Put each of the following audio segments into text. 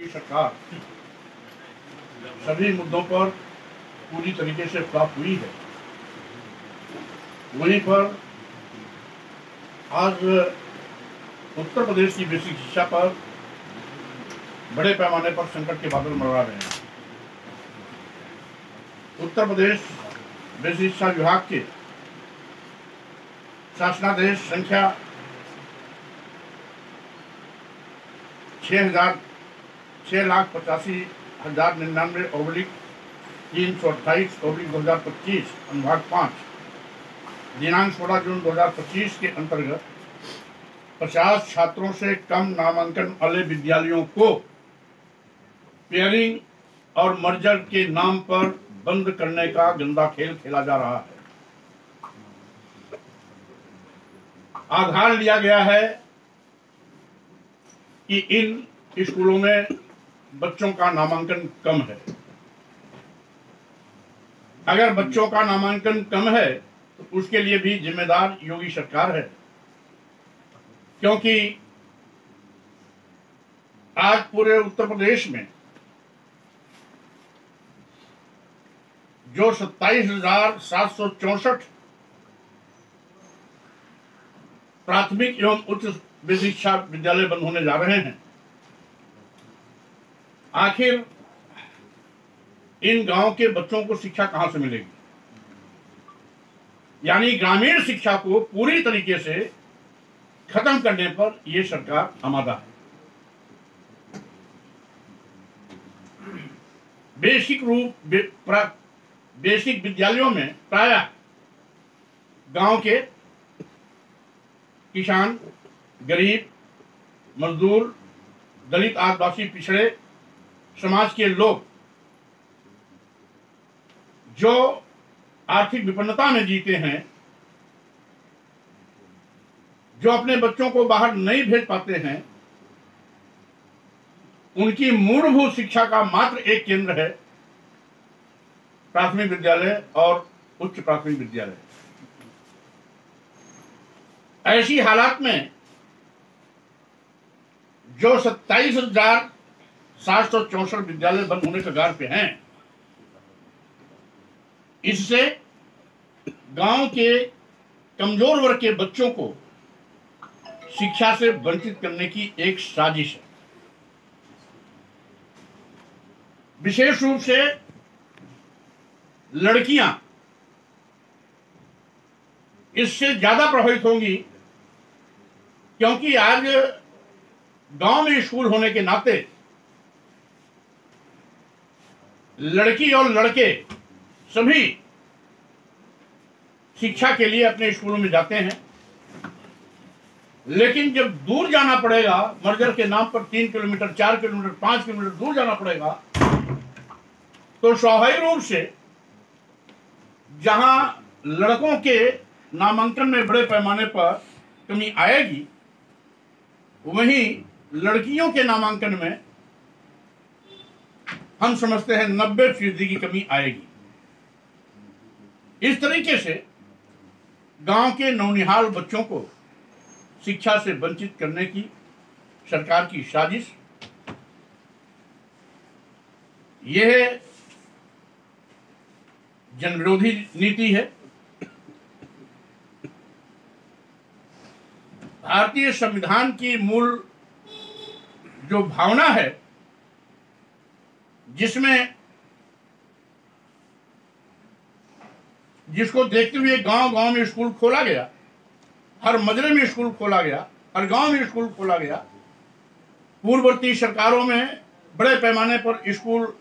की सरकार सभी मुद्दों पर पूरी तरीके से फ्लॉप हुई है, वहीं पर आज उत्तर प्रदेश की बेसिक शिक्षा पर बड़े पैमाने पर संकट के बादल मंडरा रहे हैं। उत्तर प्रदेश बेसिक शिक्षा विभाग के शासनादेश संख्या 6,85,099/328/2025 अनुभाग 5 दिनांक 16 जून 2025 के अंतर्गत 50 छात्रों से कम नामांकन वाले विद्यालयों को पेयरिंग और मर्जर के नाम पर बंद करने का गंदा खेल खेला जा रहा है। आधार लिया गया है कि इन स्कूलों में बच्चों का नामांकन कम है। अगर बच्चों का नामांकन कम है तो उसके लिए भी जिम्मेदार योगी सरकार है, क्योंकि आज पूरे उत्तर प्रदेश में जो 27,764 प्राथमिक एवं उच्च बेसिक शिक्षा विद्यालय बंद होने जा रहे हैं, आखिर इन गांव के बच्चों को शिक्षा कहां से मिलेगी? यानी ग्रामीण शिक्षा को पूरी तरीके से खत्म करने पर यह सरकार आमादा है। बेसिक विद्यालयों में प्रायः गांव के किसान, गरीब, मजदूर, दलित, आदिवासी, पिछड़े समाज के लोग जो आर्थिक विपन्नता में जीते हैं, जो अपने बच्चों को बाहर नहीं भेज पाते हैं, उनकी मूलभूत शिक्षा का मात्र एक केंद्र है प्राथमिक विद्यालय और उच्च प्राथमिक विद्यालय। ऐसी हालात में जो 27,764 विद्यालय बंद होने के कगार पे हैं, इससे गांव के कमजोर वर्ग के बच्चों को शिक्षा से वंचित करने की एक साजिश है। विशेष रूप से लड़कियां इससे ज्यादा प्रभावित होंगी, क्योंकि आज गांव में स्कूल होने के नाते लड़की और लड़के सभी शिक्षा के लिए अपने स्कूलों में जाते हैं, लेकिन जब दूर जाना पड़ेगा, मर्जर के नाम पर 3 किलोमीटर, 4 किलोमीटर, 5 किलोमीटर दूर जाना पड़ेगा, तो स्वाभाविक रूप से जहां लड़कों के नामांकन में बड़े पैमाने पर कमी आएगी, वहीं लड़कियों के नामांकन में हम समझते हैं 90% की कमी आएगी। इस तरीके से गांव के नौनिहाल बच्चों को शिक्षा से वंचित करने की सरकार की साजिश, यह जनविरोधी नीति है। भारतीय संविधान की मूल जो भावना है, जिसको देखते हुए गांव गांव में स्कूल खोला गया, हर मजरे में स्कूल खोला गया, हर गांव में स्कूल खोला गया। पूर्ववर्ती सरकारों में बड़े पैमाने पर स्कूल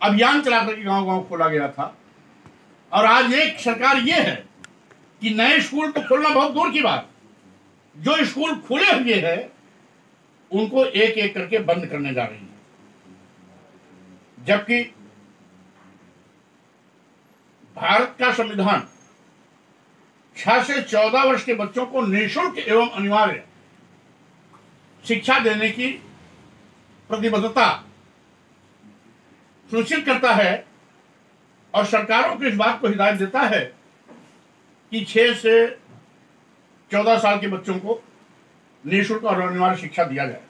अभियान चला करके गांव गांव खोला गया था, और आज एक सरकार ये है कि नए स्कूल तो खोलना बहुत दूर की बात, जो स्कूल खुले हुए हैं उनको एक एक करके बंद करने जा रही है। जबकि भारत का संविधान 6 से 14 वर्ष के बच्चों को निःशुल्क एवं अनिवार्य शिक्षा देने की प्रतिबद्धता सुनिश्चित करता है, और सरकारों को इस बात को हिदायत देता है कि 6 से 14 साल के बच्चों को निःशुल्क और अनिवार्य शिक्षा दिया जाए।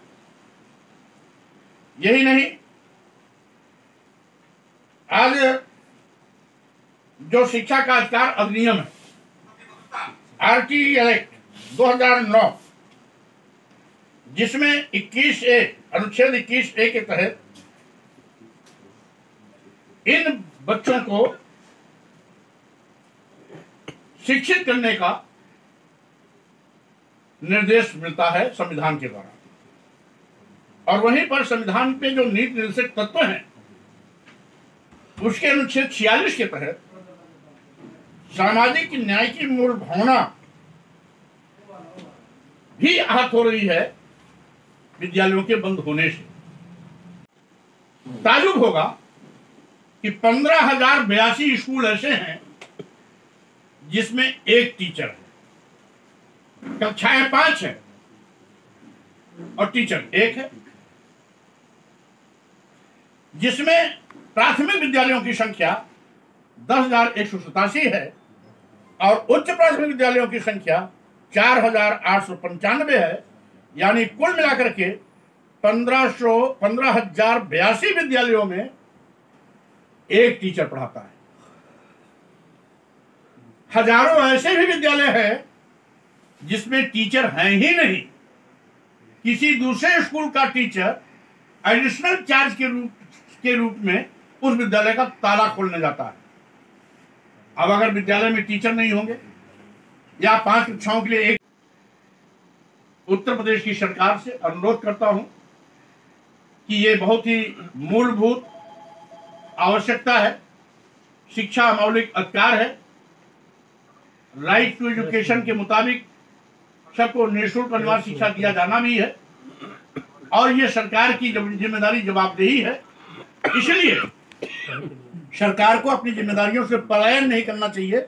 यही नहीं, आज जो शिक्षा का अधिकार अधिनियम है, RTI एक्ट 2009, जिसमें 21A अनुच्छेद 21A के तहत इन बच्चों को शिक्षित करने का निर्देश मिलता है संविधान के द्वारा, और वहीं पर संविधान पे जो नीति निर्देशक तत्व हैं उसके अनुच्छेद 46 के तहत सामाजिक न्याय की मूल भावना भी आहत हो रही है विद्यालयों के बंद होने से। ताज्जुब होगा कि 15,082 स्कूल ऐसे हैं जिसमें एक टीचर है, कक्षाएं 5 है और टीचर 1 है, जिसमें प्राथमिक विद्यालयों की संख्या 10,187 है और उच्च प्राथमिक विद्यालयों की संख्या 4,895 है। यानी कुल मिलाकर के 15,082 विद्यालयों में एक टीचर पढ़ाता है। हजारों ऐसे भी विद्यालय हैं जिसमें टीचर हैं ही नहीं, किसी दूसरे स्कूल का टीचर एडिशनल चार्ज के रूप में उस विद्यालय का ताला खोलने जाता है। अब अगर विद्यालय में टीचर नहीं होंगे या 5 कक्षाओं के लिए एक, उत्तर प्रदेश की सरकार से अनुरोध करता हूं कि ये बहुत ही मूलभूत आवश्यकता है, शिक्षा मौलिक अधिकार है, राइट टू एजुकेशन के मुताबिक सबको निःशुल्क अनिवार्य शिक्षा दिया जाना भी है और ये सरकार की जिम्मेदारी जवाबदेही है। इसलिए सरकार को अपनी जिम्मेदारियों से पलायन नहीं करना चाहिए,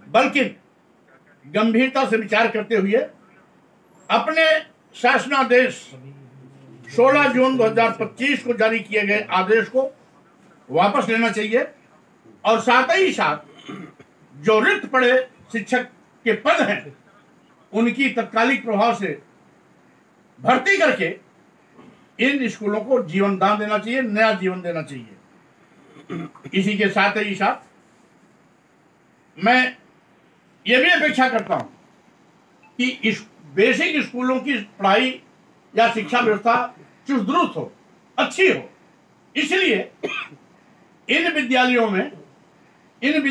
बल्कि गंभीरता से विचार करते हुए अपने शासनादेश 16 जून 2025 को जारी किए गए आदेश को वापस लेना चाहिए और साथ ही साथ जो रिक्त पड़े शिक्षक के पद हैं उनकी तत्कालिक प्रभाव से भर्ती करके इन स्कूलों को जीवन दान देना चाहिए, नया जीवन देना चाहिए। इसी के साथ ही साथ मैं ये भी अपेक्षा करता हूं कि इस बेसिक स्कूलों की पढ़ाई या शिक्षा व्यवस्था चुस्त दुरुस्त हो, अच्छी हो। इसलिए इन विद्यालयों में इन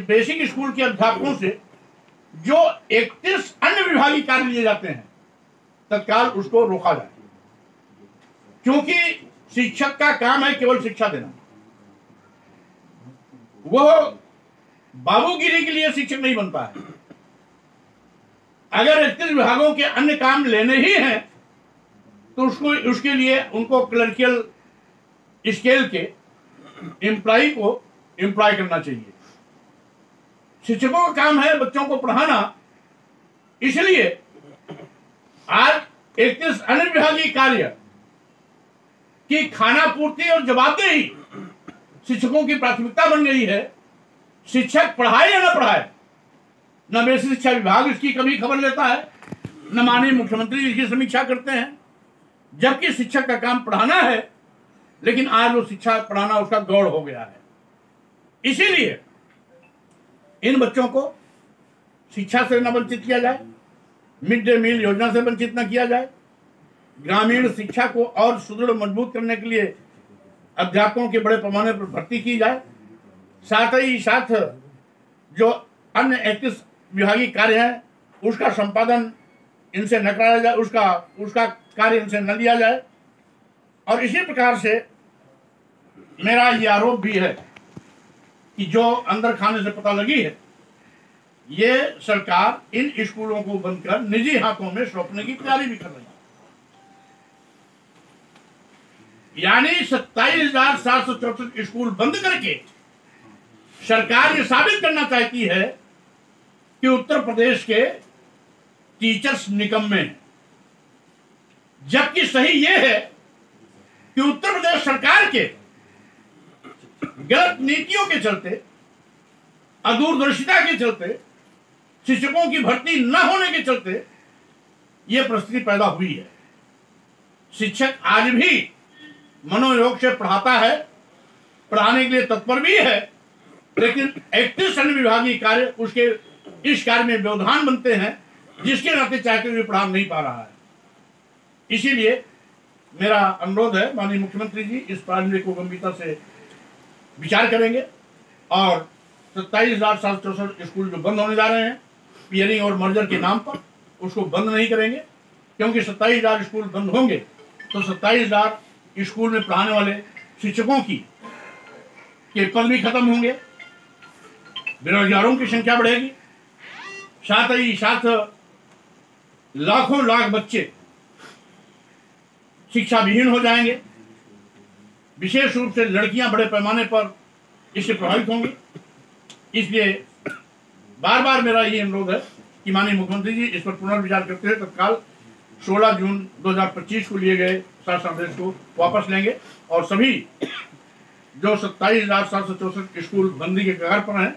बेसिक स्कूल के अध्यापकों से जो 31 अन्य विभागीय कार्य लिए जाते हैं तत्काल उसको रोका जाए, क्योंकि शिक्षक का काम है केवल शिक्षा देना। वो बाबूगिरी के लिए शिक्षक नहीं बनता है। अगर 31 विभागों के अन्य काम लेने ही हैं तो उसके लिए उनको क्लर्कियल स्केल के एम्प्लॉय को एम्प्लॉय करना चाहिए। शिक्षकों का काम है बच्चों को पढ़ाना, इसलिए आज 31 अन्य विभागीय कार्य की खाना पूर्ति और जवाबदेही शिक्षकों की प्राथमिकता बन गई है। शिक्षक पढ़ाए या न पढ़ाए, न बेसिक शिक्षा विभाग इसकी कभी खबर लेता है, न माननीय मुख्यमंत्री इसकी समीक्षा करते हैं, जबकि शिक्षक का काम पढ़ाना है। लेकिन आज वो शिक्षा पढ़ाना उसका गौड़ हो गया है। इसीलिए इन बच्चों को शिक्षा से न वंचित किया जाए, मिड डे मील योजना से वंचित न किया जाए, ग्रामीण शिक्षा को और सुदृढ़ मजबूत करने के लिए अध्यापकों के बड़े पैमाने पर भर्ती की जाए। साथ ही साथ जो अन्य 31 विभागीय कार्य हैं उसका संपादन इनसे न कराया जाए, उसका कार्य इनसे न लिया जाए। और इसी प्रकार से मेरा ये आरोप भी है कि जो अंदर खाने से पता लगी है, ये सरकार इन स्कूलों को बंद कर निजी हाथों में सौंपने की तैयारी भी कर रही है। यानी 27,764 स्कूल बंद करके सरकार ये साबित करना चाहती है कि उत्तर प्रदेश के टीचर्स निकम्मे हैं। जबकि सही ये है कि उत्तर प्रदेश सरकार के गलत नीतियों के चलते, अदूरदर्शिता के चलते, शिक्षकों की भर्ती न होने के चलते यह परिस्थिति पैदा हुई है। शिक्षक आज भी मनोयोग से पढ़ाता है, पढ़ाने के लिए तत्पर भी है, लेकिन एक्टिव विभागीय कार्य उसके इस कार्य में व्यवधान बनते हैं, जिसके नाते चाहते हुए पढ़ा नहीं पा रहा है। इसीलिए मेरा अनुरोध है, माननीय मुख्यमंत्री जी इस प्रारंभिक को गंभीरता से विचार करेंगे और 27,764 स्कूल जो बंद होने जा रहे हैं पियरिंग और मर्जर के नाम पर, उसको बंद नहीं करेंगे, क्योंकि 27,000 स्कूल बंद होंगे तो 27,000 स्कूल में पढ़ाने वाले शिक्षकों के पद भी खत्म होंगे, बेरोजगारों की संख्या बढ़ेगी, साथ ही साथ लाखों लाख बच्चे शिक्षा विहीन हो जाएंगे। विशेष रूप से लड़कियां बड़े पैमाने पर इससे प्रभावित होंगी। इसलिए बार बार मेरा ये अनुरोध है कि माननीय मुख्यमंत्री जी इस पर पुनर्विचार करते हुए तत्काल 16 जून 2025 को लिए गए शासनादेश को वापस लेंगे और सभी जो 27,764 स्कूल बंदी के कगार पर हैं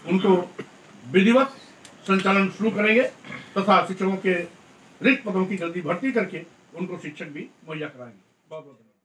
उनको विधिवत संचालन शुरू करेंगे तथा शिक्षकों के रिक्त पदों की जल्दी भर्ती करके उनको शिक्षक भी मुहैया कराएंगे। बहुत बहुत धन्यवाद।